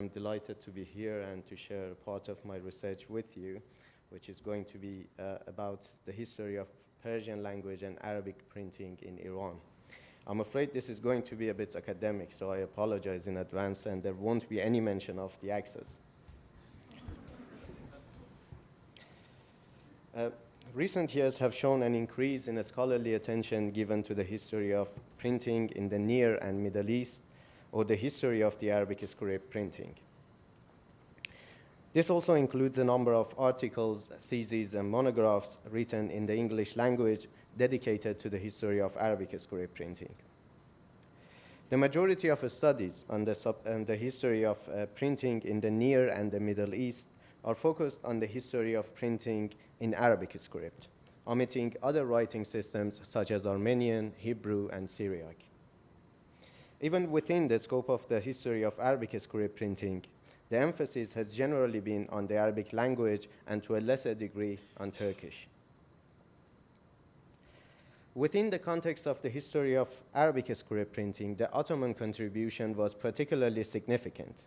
I'm delighted to be here and to share part of my research with you, which is going to be about the history of Persian language and Arabic printing in Iran. I'm afraid this is going to be a bit academic, so I apologize in advance, and there won't be any mention of the Axis. Recent years have shown an increase in scholarly attention given to the history of printing in the Near and Middle East, or the history of the Arabic script printing. This also includes a number of articles, theses, and monographs written in the English language dedicated to the history of Arabic script printing. The majority of studies on the history of printing in the Near and the Middle East are focused on the history of printing in Arabic script, omitting other writing systems such as Armenian, Hebrew, and Syriac. Even within the scope of the history of Arabic script printing, the emphasis has generally been on the Arabic language and to a lesser degree on Turkish. Within the context of the history of Arabic script printing, the Ottoman contribution was particularly significant.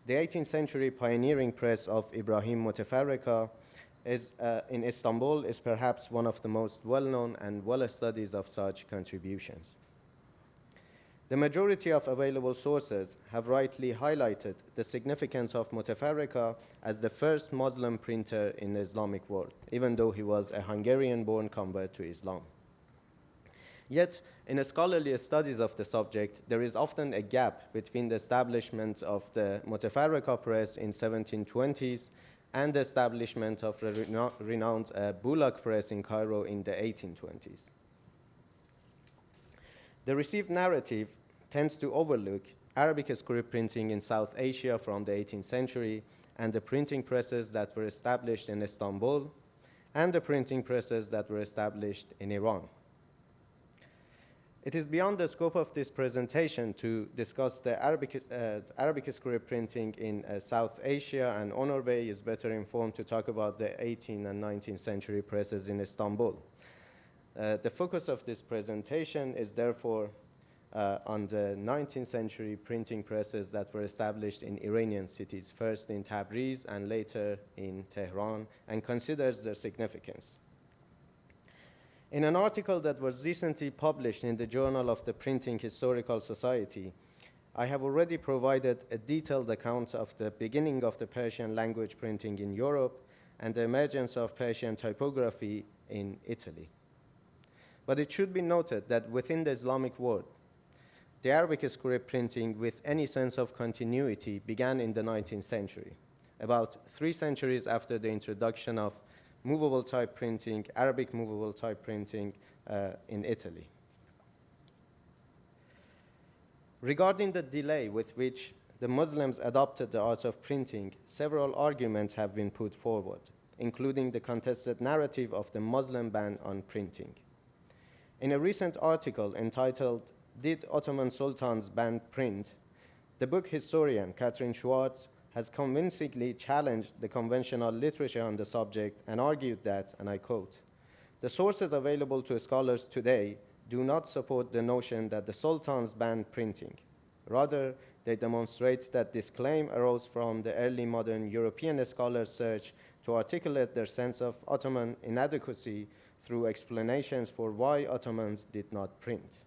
The 18th century pioneering press of Ibrahim Mutafarrika in Istanbul is perhaps one of the most well-known and well-studied of such contributions. The majority of available sources have rightly highlighted the significance of Mutafarrika as the first Muslim printer in the Islamic world, even though he was a Hungarian-born convert to Islam. Yet, in scholarly studies of the subject, there is often a gap between the establishment of the Mutafarrika press in 1720s and the establishment of the renowned Bulak press in Cairo in the 1820s. The received narrative tends to overlook Arabic script printing in South Asia from the 18th century and the printing presses that were established in Istanbul and the printing presses that were established in Iran. It is beyond the scope of this presentation to discuss the Arabic script printing in South Asia, and Onur Bey is better informed to talk about the 18th and 19th century presses in Istanbul. The focus of this presentation is therefore on the 19th century printing presses that were established in Iranian cities, first in Tabriz and later in Tehran, and considers their significance. In an article that was recently published in the Journal of the Printing Historical Society, I have already provided a detailed account of the beginning of the Persian language printing in Europe and the emergence of Persian typography in Italy. But it should be noted that within the Islamic world, the Arabic script printing with any sense of continuity began in the 19th century, about 3 centuries after the introduction of movable type printing, Arabic movable type printing in Italy. Regarding the delay with which the Muslims adopted the art of printing, several arguments have been put forward, including the contested narrative of the Muslim ban on printing. In a recent article entitled, "Did Ottoman Sultans Ban Print?" the book historian Catherine Schwartz has convincingly challenged the conventional literature on the subject and argued that, and I quote, "The sources available to scholars today do not support the notion that the sultans banned printing. Rather, they demonstrate that this claim arose from the early modern European scholars' search to articulate their sense of Ottoman inadequacy through explanations for why Ottomans did not print."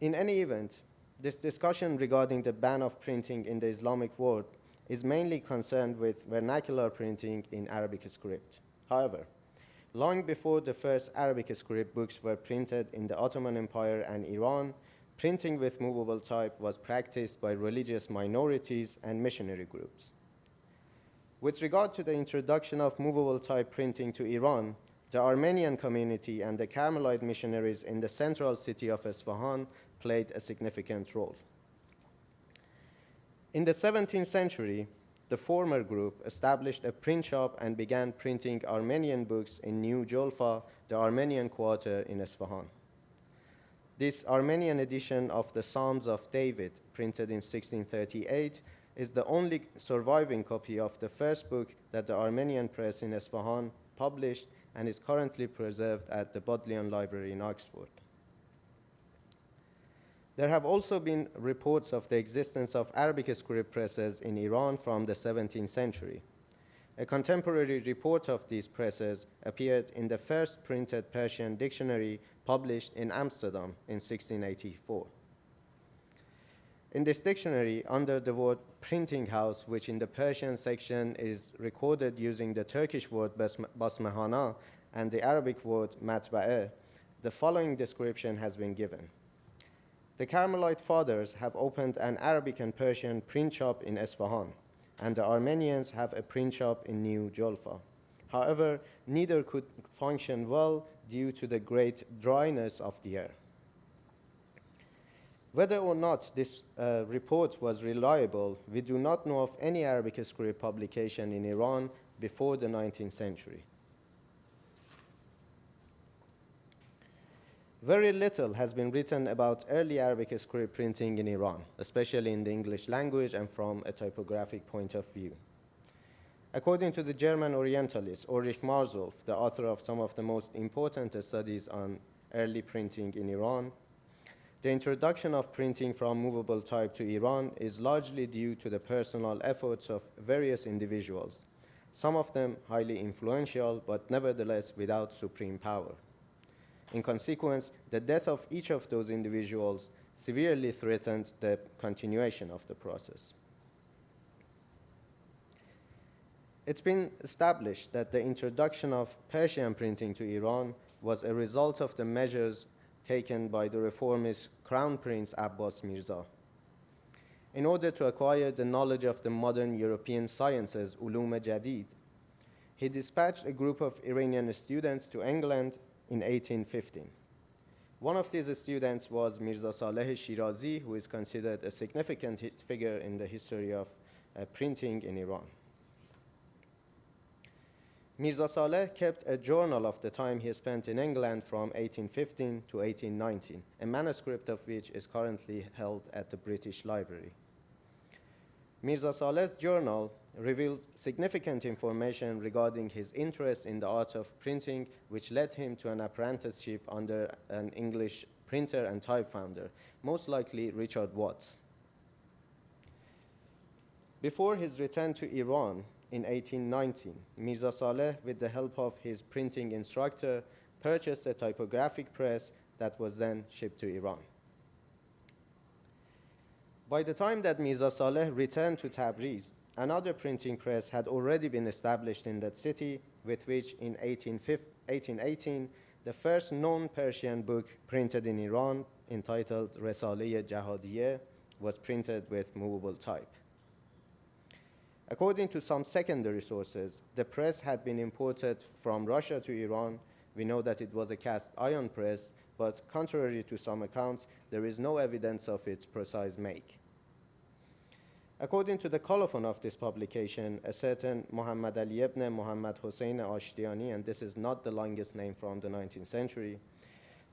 In any event, this discussion regarding the ban of printing in the Islamic world is mainly concerned with vernacular printing in Arabic script. However, long before the first Arabic script books were printed in the Ottoman Empire and Iran, printing with movable type was practiced by religious minorities and missionary groups. With regard to the introduction of movable type printing to Iran, the Armenian community and the Carmelite missionaries in the central city of Isfahan played a significant role. In the 17th century, the former group established a print shop and began printing Armenian books in New Jolfa, the Armenian quarter in Isfahan. This Armenian edition of the Psalms of David, printed in 1638, is the only surviving copy of the first book that the Armenian press in Isfahan published and is currently preserved at the Bodleian Library in Oxford. There have also been reports of the existence of Arabic script presses in Iran from the 17th century. A contemporary report of these presses appeared in the first printed Persian dictionary published in Amsterdam in 1684. In this dictionary, under the word printing house, which in the Persian section is recorded using the Turkish word basmehana and the Arabic word matba'eh, the following description has been given. The Carmelite fathers have opened an Arabic and Persian print shop in Isfahan, and the Armenians have a print shop in New Jolfa. However, neither could function well due to the great dryness of the air. Whether or not this report was reliable, we do not know of any Arabic script publication in Iran before the 19th century. Very little has been written about early Arabic script printing in Iran, especially in the English language and from a typographic point of view. According to the German Orientalist Ulrich Marsolf, the author of some of the most important studies on early printing in Iran, the introduction of printing from movable type to Iran is largely due to the personal efforts of various individuals, some of them highly influential, but nevertheless without supreme power. In consequence, the death of each of those individuals severely threatened the continuation of the process. It's been established that the introduction of Persian printing to Iran was a result of the measures taken by the reformist Crown Prince Abbas Mirza. In order to acquire the knowledge of the modern European sciences, Ulum Jadid, he dispatched a group of Iranian students to England in 1815. One of these students was Mirza Saleh Shirazi, who is considered a significant figure in the history of printing in Iran. Mirza Saleh kept a journal of the time he spent in England from 1815 to 1819, a manuscript of which is currently held at the British Library. Mirza Saleh's journal reveals significant information regarding his interest in the art of printing, which led him to an apprenticeship under an English printer and type founder, most likely Richard Watts. Before his return to Iran in 1819, Mirza Saleh, with the help of his printing instructor, purchased a typographic press that was then shipped to Iran. By the time that Mirza Saleh returned to Tabriz, another printing press had already been established in that city, with which in 1818, the first non-Persian book printed in Iran, entitled Resale Jahadiyeh, was printed with movable type. According to some secondary sources, the press had been imported from Russia to Iran. We know that it was a cast iron press, but contrary to some accounts, there is no evidence of its precise make. According to the colophon of this publication, a certain Muhammad Ali ibn Muhammad Hussein Ashtiani, and this is not the longest name from the 19th century,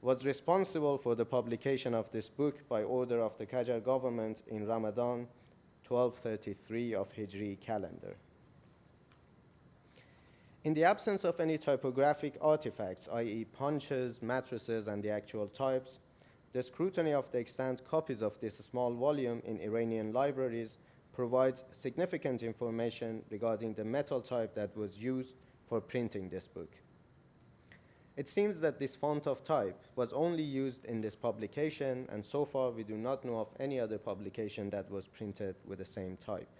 was responsible for the publication of this book by order of the Qajar government in Ramadan 1233 of Hijri calendar. In the absence of any typographic artifacts, i.e. punches, matrices, and the actual types, the scrutiny of the extant copies of this small volume in Iranian libraries provides significant information regarding the metal type that was used for printing this book. It seems that this font of type was only used in this publication, and so far we do not know of any other publication that was printed with the same type.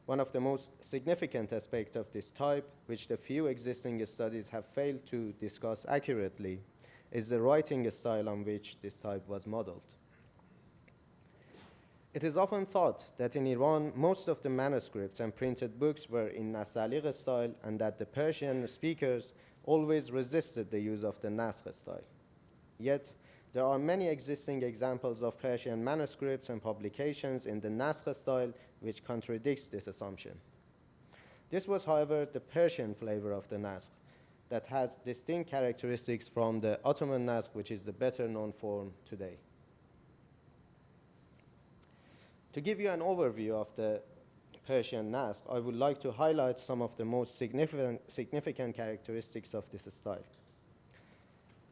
One of the most significant aspects of this type, which the few existing studies have failed to discuss accurately, is the writing style on which this type was modeled. It is often thought that in Iran, most of the manuscripts and printed books were in Nasaliq style, and that the Persian speakers always resisted the use of the Naskh style. Yet, there are many existing examples of Persian manuscripts and publications in the Naskh style which contradicts this assumption. This was, however, the Persian flavor of the Naskh that has distinct characteristics from the Ottoman Naskh, which is the better known form today. To give you an overview of the Persian Naskh, I would like to highlight some of the most significant characteristics of this style.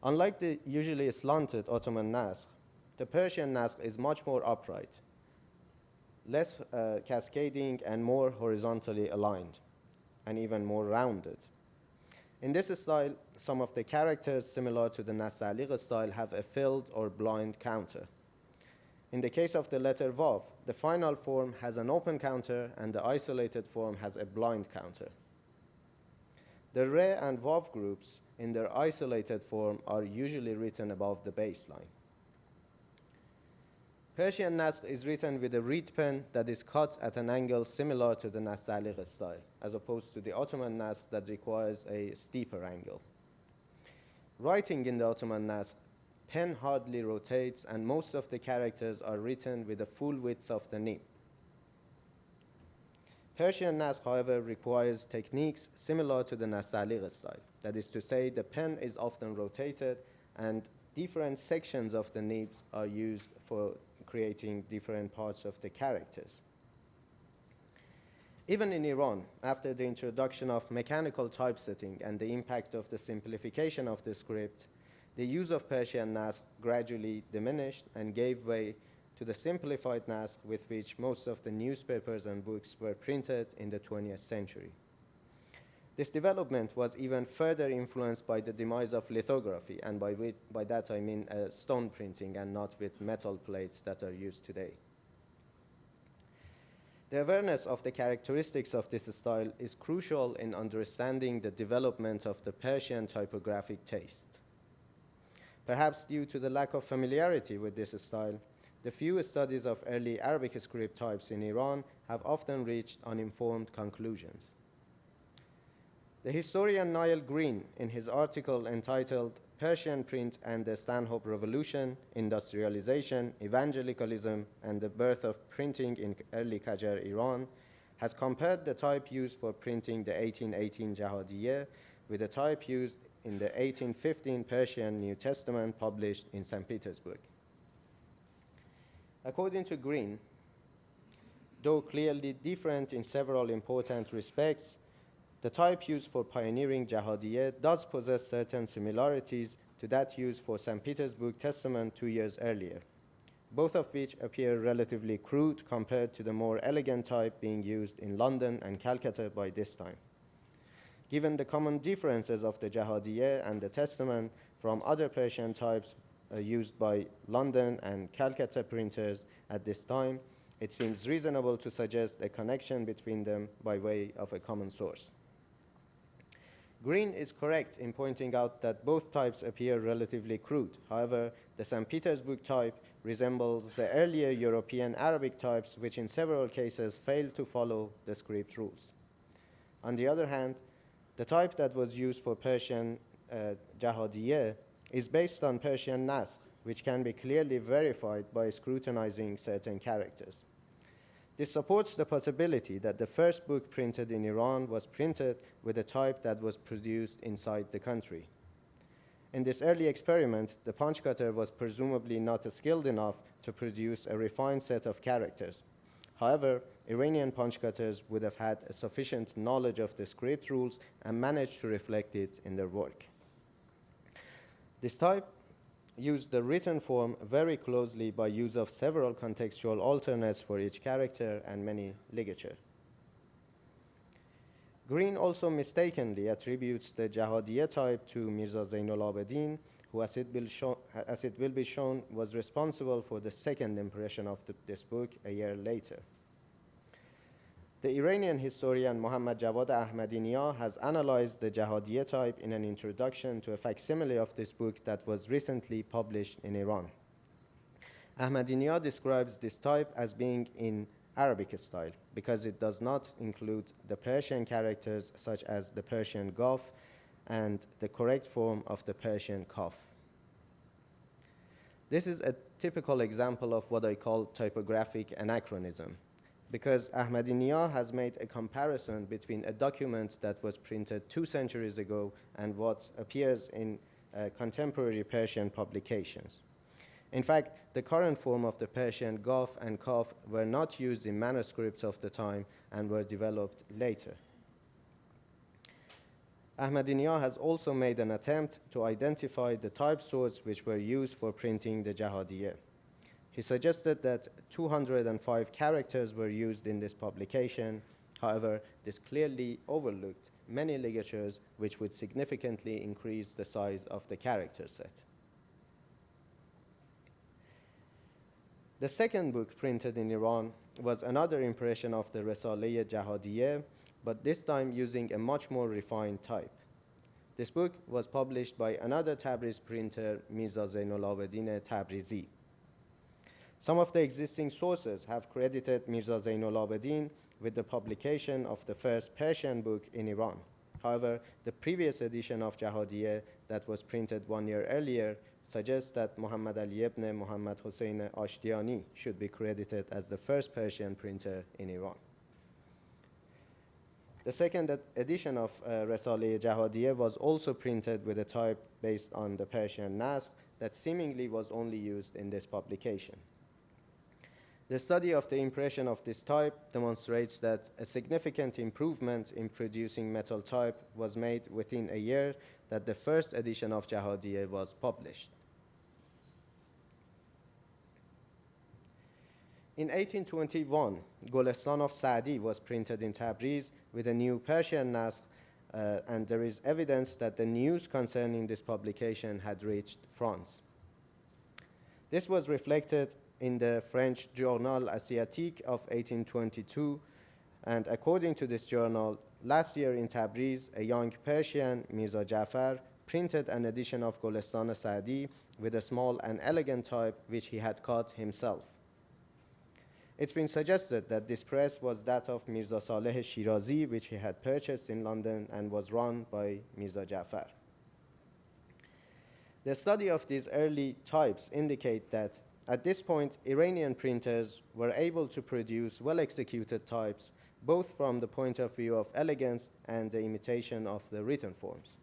Unlike the usually slanted Ottoman Naskh, the Persian nasq is much more upright, less cascading and more horizontally aligned, and even more rounded. In this style, some of the characters similar to the Nasta'liq style have a filled or blind counter. In the case of the letter Vav, the final form has an open counter and the isolated form has a blind counter. The Re and Vav groups in their isolated form are usually written above the baseline. Persian nasq is written with a reed pen that is cut at an angle similar to the Nasta'liq style, as opposed to the Ottoman nasq that requires a steeper angle. Writing in the Ottoman nasq, pen hardly rotates and most of the characters are written with the full width of the nib. Persian nasq, however, requires techniques similar to the Nasta'liq style. That is to say, the pen is often rotated and different sections of the nibs are used for creating different parts of the characters. Even in Iran, after the introduction of mechanical typesetting and the impact of the simplification of the script, the use of Persian nasq gradually diminished and gave way to the simplified nasq with which most of the newspapers and books were printed in the 20th century. This development was even further influenced by the demise of lithography, and by that I mean stone printing and not with metal plates that are used today. The awareness of the characteristics of this style is crucial in understanding the development of the Persian typographic taste. Perhaps due to the lack of familiarity with this style, the few studies of early Arabic script types in Iran have often reached uninformed conclusions. The historian Niall Green, in his article entitled Persian Print and the Stanhope Revolution, Industrialization, Evangelicalism, and the Birth of Printing in Early Qajar Iran, has compared the type used for printing the 1818 Jahadiyeh with the type used in the 1815 Persian New Testament published in St. Petersburg. According to Green, though clearly different in several important respects, the type used for pioneering Jahadiyeh does possess certain similarities to that used for St. Petersburg Testament 2 years earlier, both of which appear relatively crude compared to the more elegant type being used in London and Calcutta by this time. Given the common differences of the Jahadiyeh and the Testament from other Persian types used by London and Calcutta printers at this time, it seems reasonable to suggest a connection between them by way of a common source. Green is correct in pointing out that both types appear relatively crude. However, the St. Petersburg type resembles the earlier European Arabic types, which in several cases failed to follow the script rules. On the other hand, the type that was used for Persian Jahadiyeh is based on Persian nasq, which can be clearly verified by scrutinizing certain characters. This supports the possibility that the first book printed in Iran was printed with a type that was produced inside the country. In this early experiment, the punch cutter was presumably not skilled enough to produce a refined set of characters. However, Iranian punch cutters would have had a sufficient knowledge of the script rules and managed to reflect it in their work. This type used the written form very closely by use of several contextual alternates for each character and many ligature. Green also mistakenly attributes the Jahadiyeh type to Mirza Zainul Abidin, who, as it will be shown, was responsible for the second impression of this book a year later. The Iranian historian Muhammad Jawad Ahmadinejad has analyzed the Jahadiyeh type in an introduction to a facsimile of this book that was recently published in Iran. Ahmadinejad describes this type as being in Arabic style because it does not include the Persian characters such as the Persian Gaf and the correct form of the Persian Kaf. This is a typical example of what I call typographic anachronism, because Ahmadinejad has made a comparison between a document that was printed 2 centuries ago and what appears in contemporary Persian publications. In fact, the current form of the Persian Gaf and Kaf were not used in manuscripts of the time and were developed later. Ahmadinejad has also made an attempt to identify the type sorts which were used for printing the Jahadiyeh. He suggested that 205 characters were used in this publication. However, this clearly overlooked many ligatures which would significantly increase the size of the character set. The second book printed in Iran was another impression of the Risaleh Jahadiyeh, but this time using a much more refined type. This book was published by another Tabriz printer, Mirza Zainul Abidin Tabrizi. Some of the existing sources have credited Mirza Zainul Abidin with the publication of the first Persian book in Iran. However, the previous edition of Jahadiyeh that was printed 1 year earlier suggests that Muhammad Ali ibn Muhammad Hussein Ashtiani should be credited as the first Persian printer in Iran. The second edition of Risaleh Jahadiyeh was also printed with a type based on the Persian Nasq that seemingly was only used in this publication. The study of the impression of this type demonstrates that a significant improvement in producing metal type was made within a year that the first edition of Jahadiyeh was published. In 1821, Golestan of Saadi was printed in Tabriz with a new Persian Nasq, and there is evidence that the news concerning this publication had reached France. This was reflected in the French Journal Asiatique of 1822, and according to this journal, last year in Tabriz, a young Persian, Mirza Jafar, printed an edition of Golestan Saadi with a small and elegant type which he had cut himself. It's been suggested that this press was that of Mirza Saleh Shirazi, which he had purchased in London and was run by Mirza Jafar. The study of these early types indicate that at this point, Iranian printers were able to produce well-executed types, both from the point of view of elegance and the imitation of the written forms.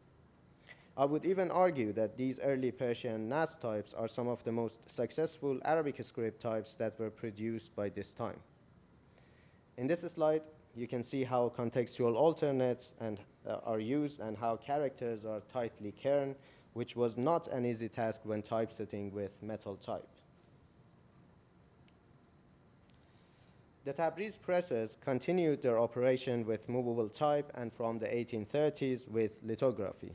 I would even argue that these early Persian Nasq types are some of the most successful Arabic script types that were produced by this time. In this slide, you can see how contextual alternates are used and how characters are tightly kerned, which was not an easy task when typesetting with metal type. The Tabriz presses continued their operation with movable type and from the 1830s with lithography.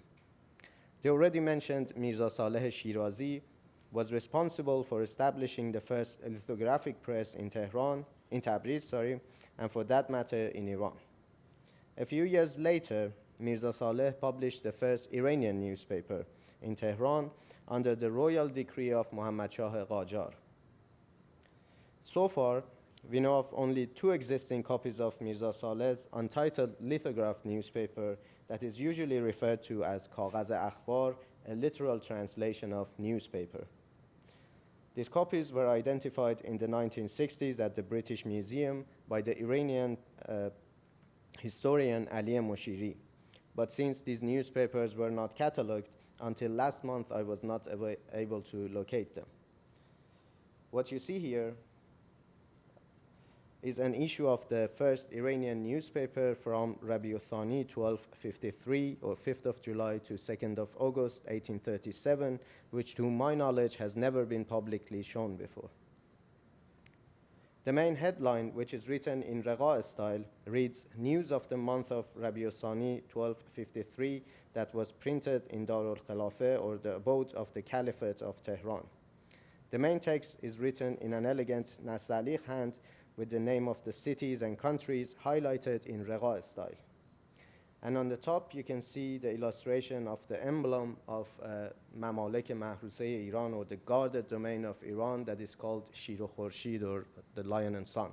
The already mentioned Mirza Saleh Shirazi was responsible for establishing the first lithographic press in Tabriz, and for that matter in Iran. A few years later, Mirza Saleh published the first Iranian newspaper in Tehran under the royal decree of Muhammad Shah Qajar. So far, we know of only 2 existing copies of Mirza Saleh's untitled lithographed newspaper that is usually referred to as Kagaz Akhbar, a literal translation of newspaper. These copies were identified in the 1960s at the British Museum by the Iranian historian Ali Moshiri. But since these newspapers were not catalogued, until last month I was not able to locate them. What you see here is an issue of the first Iranian newspaper from Rabiul Thani 1253, or 5th of July to 2nd of August 1837, which to my knowledge has never been publicly shown before. The main headline, which is written in Raqa style, reads, "News of the month of Rabiul Thani 1253 that was printed in Darul Khilafeh, or the abode of the Caliphate of Tehran." The main text is written in an elegant Nasalikh hand with the name of the cities and countries highlighted in Raqa style. And on the top, you can see the illustration of the emblem of Mamalik Mahruseh Iran, or the guarded domain of Iran, that is called Shir o Khorshid, or the lion and sun.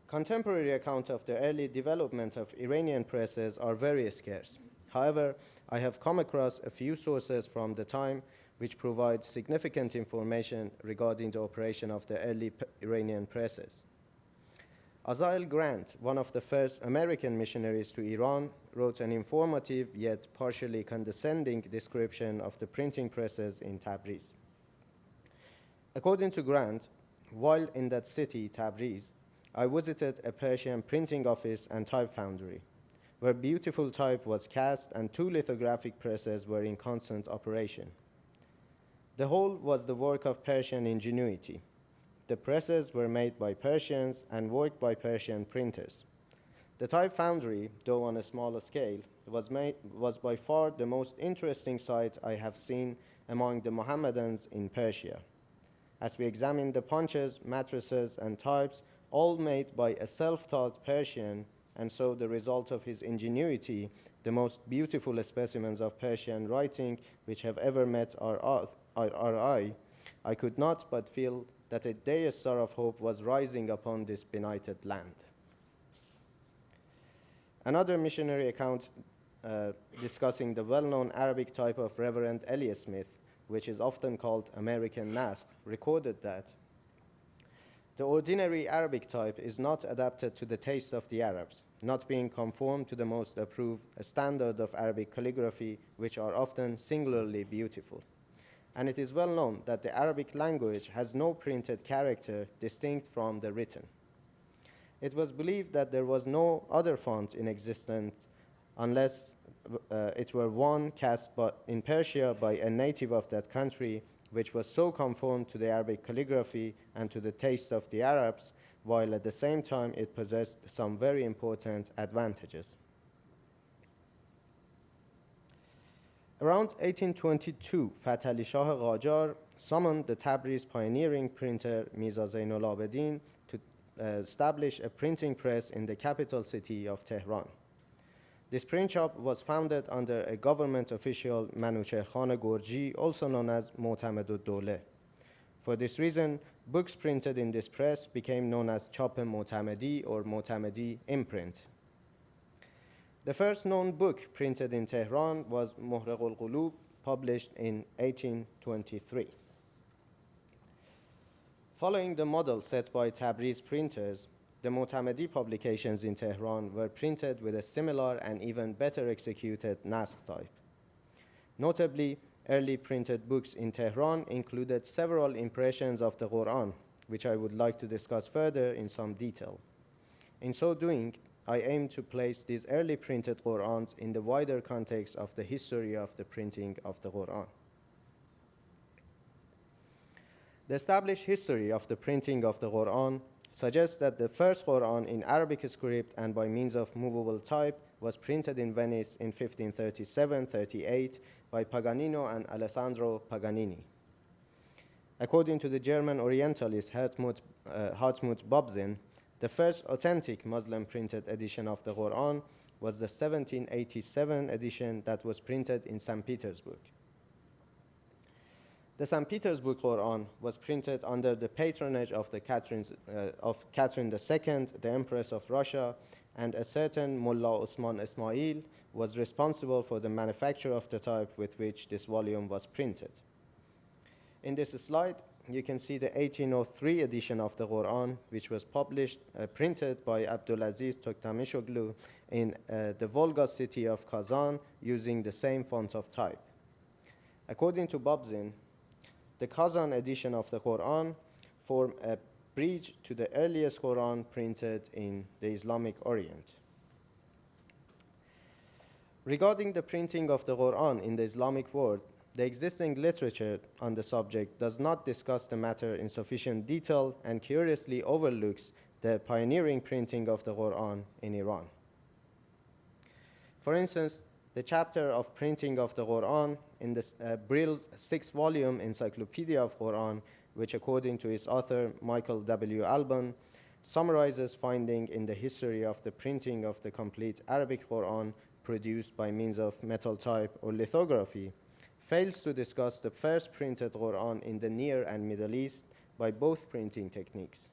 Contemporary accounts of the early development of Iranian presses are very scarce. However, I have come across a few sources from the time which provide significant information regarding the operation of the early Iranian presses. Azael Grant, one of the first American missionaries to Iran, wrote an informative yet partially condescending description of the printing presses in Tabriz. According to Grant, while in that city, Tabriz, I visited a Persian printing office and type foundry, where beautiful type was cast and 2 lithographic presses were in constant operation. The whole was the work of Persian ingenuity. The presses were made by Persians and worked by Persian printers. The type foundry, though on a smaller scale, was by far the most interesting sight I have seen among the Mohammedans in Persia. As we examined the punches, matrices, and types, all made by a self-taught Persian, and so the result of his ingenuity, the most beautiful specimens of Persian writing which have ever met our eye, I could not but feel that a day star of hope was rising upon this benighted land. Another missionary account discussing the well-known Arabic type of Reverend Elias Smith, which is often called American Naskh, recorded that the ordinary Arabic type is not adapted to the taste of the Arabs, not being conformed to the most approved standard of Arabic calligraphy, which are often singularly beautiful. And it is well known that the Arabic language has no printed character distinct from the written. It was believed that there was no other font in existence unless it were one cast in Persia by a native of that country, which was so conformed to the Arabic calligraphy and to the taste of the Arabs, while at the same time it possessed some very important advantages. Around 1822, Fath Ali Shah Qajar summoned the Tabriz pioneering printer Mirza Zainul Abidin to establish a printing press in the capital city of Tehran. This print shop was founded under a government official, Manucher Khan Gorji, also known as Mu'tamedud-Dawleh. For this reason, books printed in this press became known as Chap Mu'tamedi or Mu'tamedi imprint. The first known book printed in Tehran was Muhraq al-Qulub, published in 1823. Following the model set by Tabriz printers, the Mu'tamedi publications in Tehran were printed with a similar and even better executed Naskh type. Notably, early printed books in Tehran included several impressions of the Quran, which I would like to discuss further in some detail. In so doing, I aim to place these early printed Qurans in the wider context of the history of the printing of the Quran. The established history of the printing of the Quran suggests that the first Quran in Arabic script and by means of movable type was printed in Venice in 1537-38 by Paganino and Alessandro Paganini. According to the German Orientalist Hartmut Bobzin, the first authentic Muslim printed edition of the Quran was the 1787 edition that was printed in St. Petersburg. The St. Petersburg Quran was printed under the patronage of Catherine II, the Empress of Russia, and a certain Mullah Osman Ismail was responsible for the manufacture of the type with which this volume was printed. In this slide, you can see the 1803 edition of the Quran, which was printed by Abdulaziz Toktamishoglu in the Volga city of Kazan using the same font of type. According to Bobzin, the Kazan edition of the Quran formed a bridge to the earliest Quran printed in the Islamic Orient. Regarding the printing of the Quran in the Islamic world, the existing literature on the subject does not discuss the matter in sufficient detail and curiously overlooks the pioneering printing of the Quran in Iran. For instance, the chapter of printing of the Quran in Brill's 6-volume Encyclopedia of Quran, which according to its author, Michael W. Alban, summarizes findings in the history of the printing of the complete Arabic Quran produced by means of metal type or lithography, fails to discuss the first printed Quran in the Near and Middle East by both printing techniques.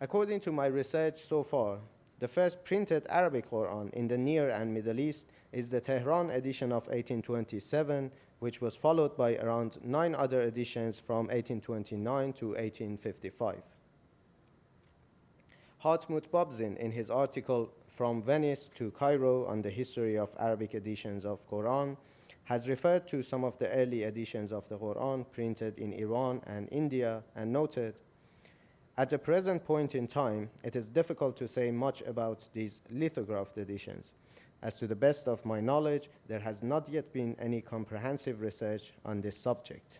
According to my research so far, the first printed Arabic Quran in the Near and Middle East is the Tehran edition of 1827, which was followed by around 9 other editions from 1829 to 1855. Hartmut Bobzin, in his article From Venice to Cairo on the history of Arabic editions of Quran, has referred to some of the early editions of the Quran printed in Iran and India and noted, at the present point in time, it is difficult to say much about these lithographed editions. as to the best of my knowledge, there has not yet been any comprehensive research on this subject.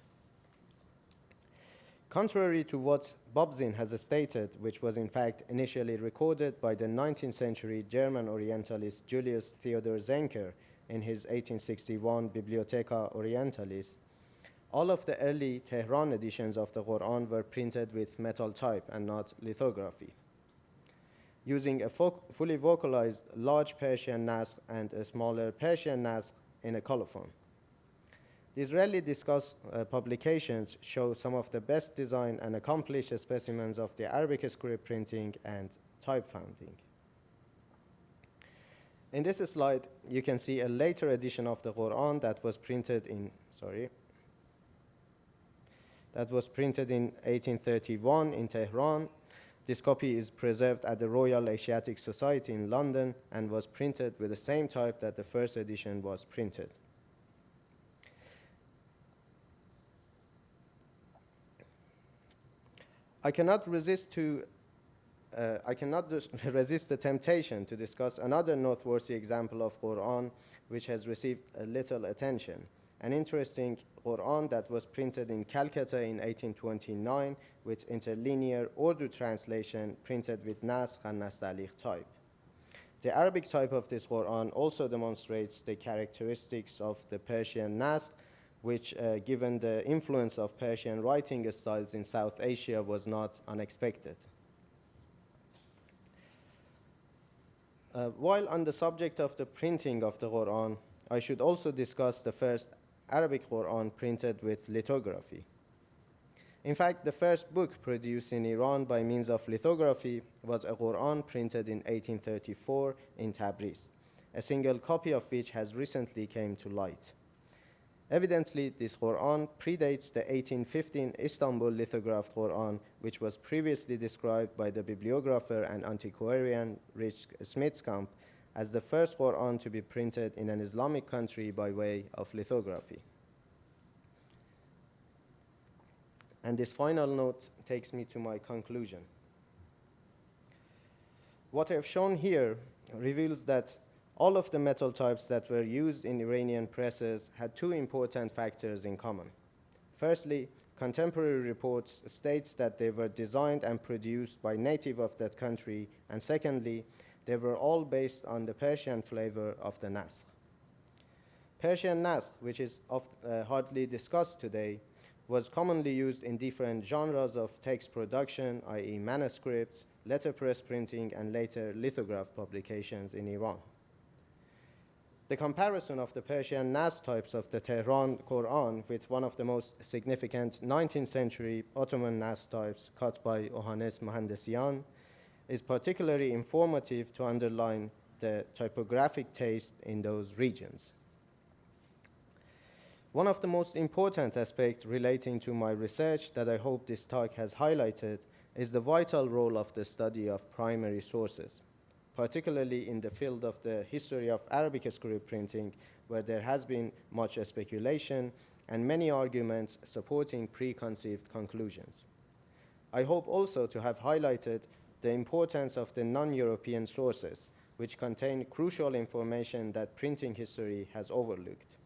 Contrary to what Bobzin has stated, which was in fact initially recorded by the 19th-century German Orientalist Julius Theodor Zenker in his 1861 Bibliotheca Orientalis, all of the early Tehran editions of the Quran were printed with metal type and not lithography, using a fully vocalized large Persian nasq and a smaller Persian nasq in a colophon. These rarely discussed publications show some of the best designed and accomplished specimens of the Arabic script printing and typefounding. In this slide, you can see a later edition of the Quran that was printed in 1831 in Tehran. This copy is preserved at the Royal Asiatic Society in London and was printed with the same type that the first edition was printed. I cannot resist the temptation to discuss another noteworthy example of Quran which has received a little attention. An interesting Quran that was printed in Calcutta in 1829 with interlinear Urdu translation printed with Nasq and Nastaliq type. The Arabic type of this Quran also demonstrates the characteristics of the Persian Nasq, which, given the influence of Persian writing styles in South Asia, was not unexpected. While on the subject of the printing of the Quran, I should also discuss the first Arabic Quran printed with lithography. In fact, the first book produced in Iran by means of lithography was a Quran printed in 1834 in Tabriz, a single copy of which has recently come to light. Evidently, this Quran predates the 1815 Istanbul lithographed Quran, which was previously described by the bibliographer and antiquarian Rich Smitskamp as the first Quran to be printed in an Islamic country by way of lithography. And this final note takes me to my conclusion. What I have shown here reveals that all of the metal types that were used in Iranian presses had two important factors in common. Firstly, contemporary reports states that they were designed and produced by native of that country, and secondly, they were all based on the Persian flavor of the nasq. Persian nasq, which is hardly discussed today, was commonly used in different genres of text production, i.e. manuscripts, letterpress printing, and later lithograph publications in Iran. The comparison of the Persian nasq types of the Tehran Quran with one of the most significant 19th century Ottoman nasq types cut by Ohanes Mohandesian is particularly informative to underline the typographic taste in those regions. One of the most important aspects relating to my research that I hope this talk has highlighted is the vital role of the study of primary sources, particularly in the field of the history of Arabic script printing, where there has been much speculation and many arguments supporting preconceived conclusions. I hope also to have highlighted the importance of the non-European sources, which contain crucial information that printing history has overlooked.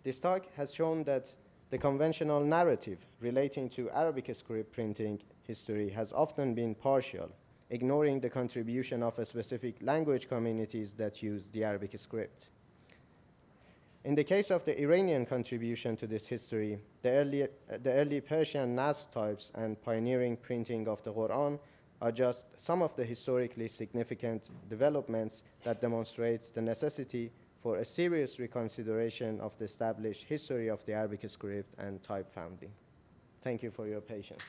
This talk has shown that the conventional narrative relating to Arabic script printing history has often been partial, ignoring the contribution of specific language communities that use the Arabic script. In the case of the Iranian contribution to this history, the early Persian nasq types and pioneering printing of the Quran are just some of the historically significant developments that demonstrates the necessity for a serious reconsideration of the established history of the Arabic script and type founding. Thank you for your patience.